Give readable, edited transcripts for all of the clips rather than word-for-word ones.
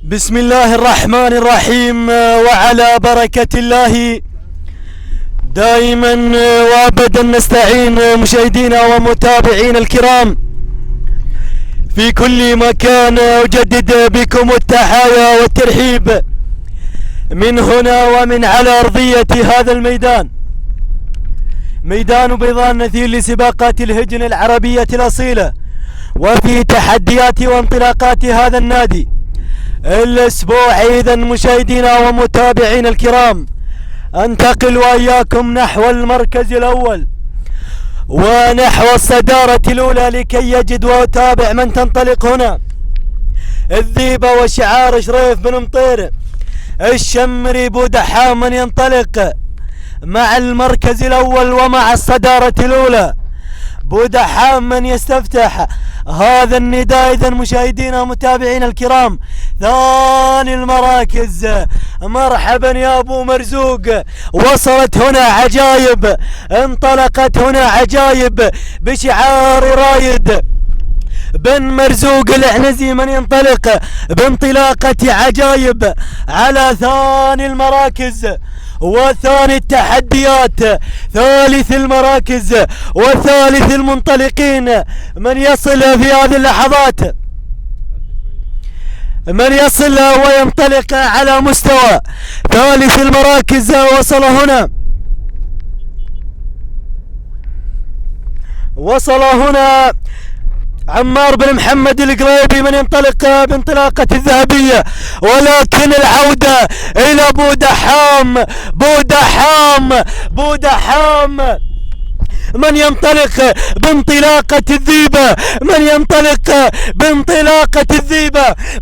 بسم الله الرحمن الرحيم. وعلى بركة الله دائما وابدا نستعين مشاهدينا ومتابعينا الكرام في كل مكان. أجدد بكم التحايا والترحيب من هنا ومن على أرضية هذا الميدان، ميدان بيضان نثير لسباقات الهجن العربية الأصيلة وفي تحديات وانطلاقات هذا النادي الأسبوع. إذا مشاهدينا ومتابعينا الكرام أنتقل وإياكم نحو المركز الأول ونحو الصدارة الأولى لكي يجد ويتابع من تنطلق هنا. الذيبة وشعار شريف بن مطير، الشمري بودحام من ينطلق مع المركز الأول ومع الصدارة الأولى. بودحام من يستفتح هذا النداء. إذا مشاهدينا ومتابعينا الكرام ثاني المراكز، مرحبا يا أبو مرزوق. وصلت هنا عجايب، انطلقت هنا عجايب بشعار رايد بن مرزوق العنزي من ينطلق بانطلاقة عجايب على ثاني المراكز وثاني التحديات، ثالث المراكز وثالث المنطلقين. من يصل في هذه اللحظات، من يصل وينطلق على مستوى ثالث المراكز. وصل هنا عمار بن محمد القريبي من ينطلق بانطلاقة الذهبية، ولكن العودة إلى بودحام من ينطلق بانطلاقة الذيبة،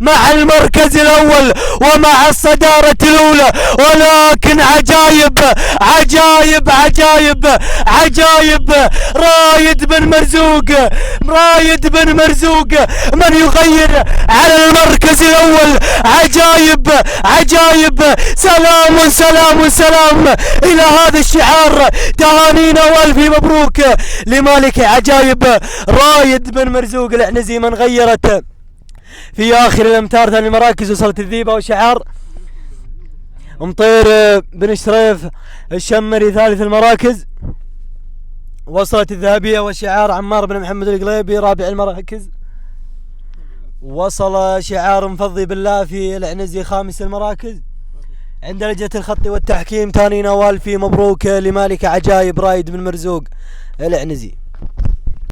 مع المركز الأول ومع الصدارة الأولى. ولكن عجايب رايد بن مرزوق من يغير على المركز الأول. عجايب سلام إلى هذا الشعار. تهانينا والف مبروك لمالك عجايب. رايد بن مرزوق العنزي من غيرت في آخر الأمتار ثاني المراكز. وصلت الذيبة وشعار مطير بن شريف الشمري ثالث المراكز. وصلت الذهبية وشعار عمار بن محمد القليبي رابع المراكز. وصل شعار مفضي بالله في العنزي خامس المراكز. عند لجنة الخط والتحكيم تاني نوال في مبروك لمالك عجايب رايد بن مرزوق العنزي.